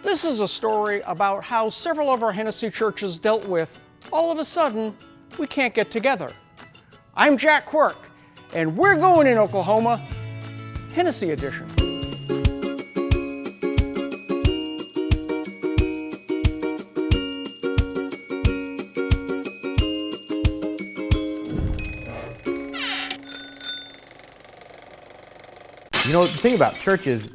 This is a story about how several of our Hennessey churches dealt with, all of a sudden, we can't get together. I'm Jack Quirk, and we're going in Oklahoma, Hennessey edition. You know, the thing about church is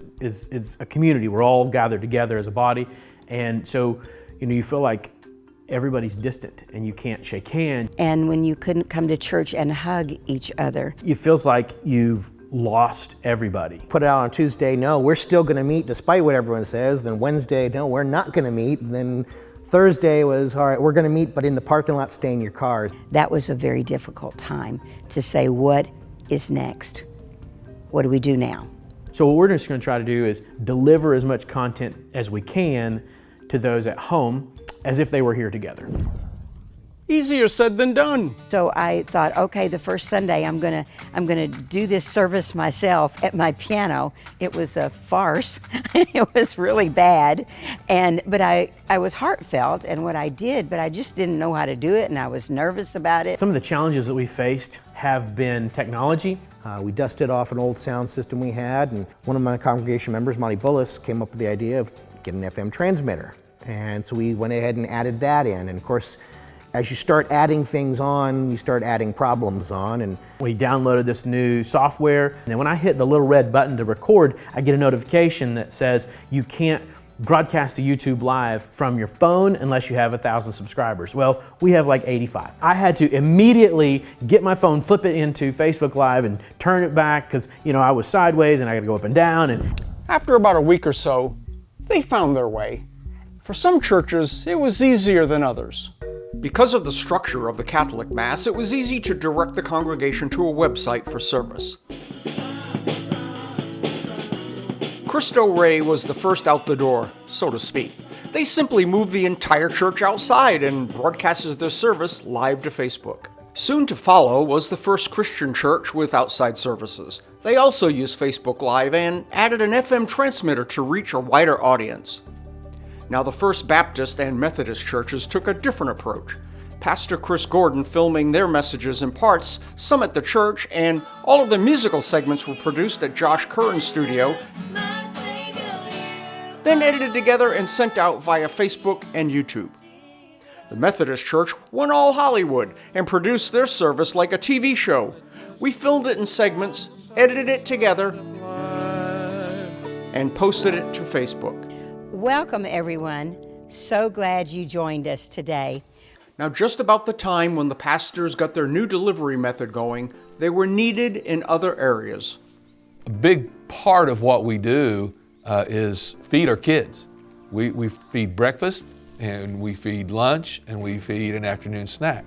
a community. We're all gathered together as a body, and so, you feel like everybody's distant and you can't shake hands. And when you couldn't come to church and hug each other. It feels like you've lost everybody. Put it out on Tuesday, no, we're still gonna meet despite what everyone says. Then Wednesday, no, we're not gonna meet. And then Thursday was, all right, we're gonna meet, but in the parking lot, stay in your cars. That was a very difficult time to say, what is next? What do we do now? So what we're just going to try to do is deliver as much content as we can to those at home as if they were here together. Easier said than done. So I thought, okay, the first Sunday I'm gonna do this service myself at my piano. It was a farce. It was really bad, but I was heartfelt in what I did, but I just didn't know how to do it, and I was nervous about it. Some of the challenges that we faced have been technology. We dusted off an old sound system we had, and one of my congregation members, Monty Bullis, came up with the idea of getting an FM transmitter. And so we went ahead and added that in. And of course, as you start adding things on, you start adding problems on. And we downloaded this new software, and then when I hit the little red button to record, I get a notification that says you can't broadcast to YouTube Live from your phone unless you have 1,000 subscribers. Well, we have like 85. I had to immediately get my phone, flip it into Facebook Live and turn it back because, I was sideways and I got to go up and down. And after about a week or so, they found their way. For some churches, it was easier than others. Because of the structure of the Catholic Mass, it was easy to direct the congregation to a website for service. Cristo Rey was the first out the door, so to speak. They simply moved the entire church outside and broadcasted their service live to Facebook. Soon to follow was the First Christian Church with outside services. They also used Facebook Live and added an FM transmitter to reach a wider audience. Now the First Baptist and Methodist churches took a different approach. Pastor Chris Gordon filming their messages in parts, some at the church, and all of the musical segments were produced at Josh Curran's studio, then edited together and sent out via Facebook and YouTube. The Methodist Church went all Hollywood and produced their service like a TV show. We filmed it in segments, edited it together, and posted it to Facebook. Welcome, everyone. So glad you joined us today. Now, just about the time when the pastors got their new delivery method going, they were needed in other areas. A big part of what we do is feed our kids. We feed breakfast, and we feed lunch, and we feed an afternoon snack.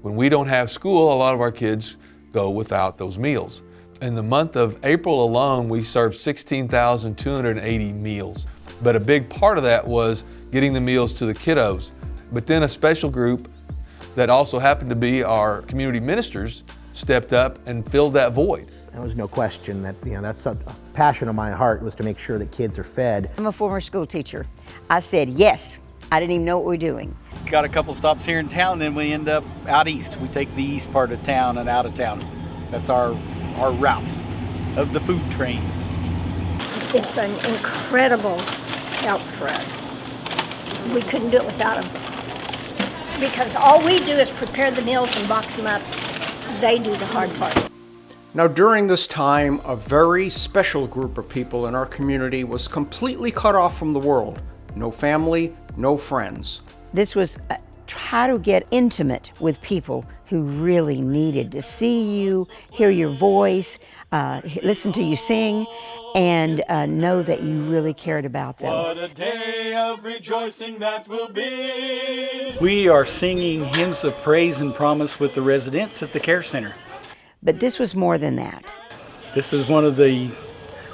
When we don't have school, a lot of our kids go without those meals. In the month of April alone, we served 16,280 meals. But a big part of that was getting the meals to the kiddos. But then a special group that also happened to be our community ministers stepped up and filled that void. there was no question that, that's a passion of my heart, was to make sure that kids are fed. I'm a former school teacher. I said yes. I didn't even know what we were doing. Got a couple stops here in town, then we end up out east. We take the east part of town and out of town. That's our route of the food train. It's an incredible help for us. We couldn't do it without them. Because all we do is prepare the meals and box them up. They do the hard part. Now, during this time, a very special group of people in our community was completely cut off from the world. No family, no friends. This was how to get intimate with people who really needed to see you, hear your voice, listen to you sing, and know that you really cared about them. What a day of rejoicing that will be. We are singing hymns of praise and promise with the residents at the care center. But this was more than that. This is one of the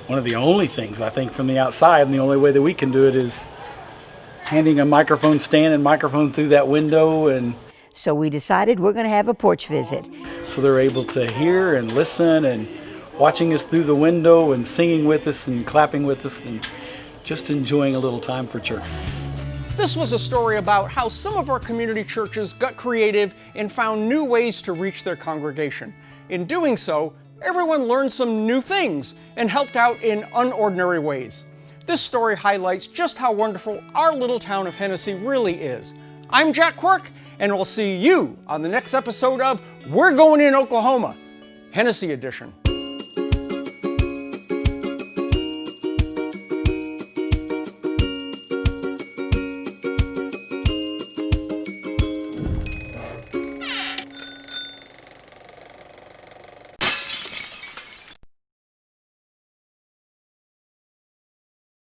only things, I think, from the outside, and the only way that we can do it is handing a microphone stand and microphone through that window. And so we decided we're going to have a porch visit. So they're able to hear and listen and watching us through the window and singing with us and clapping with us and just enjoying a little time for church. This was a story about how some of our community churches got creative and found new ways to reach their congregation. In doing so, everyone learned some new things and helped out in unordinary ways. This story highlights just how wonderful our little town of Hennessey really is. I'm Jack Quirk, and we'll see you on the next episode of We're Going in Oklahoma, Hennessey Edition.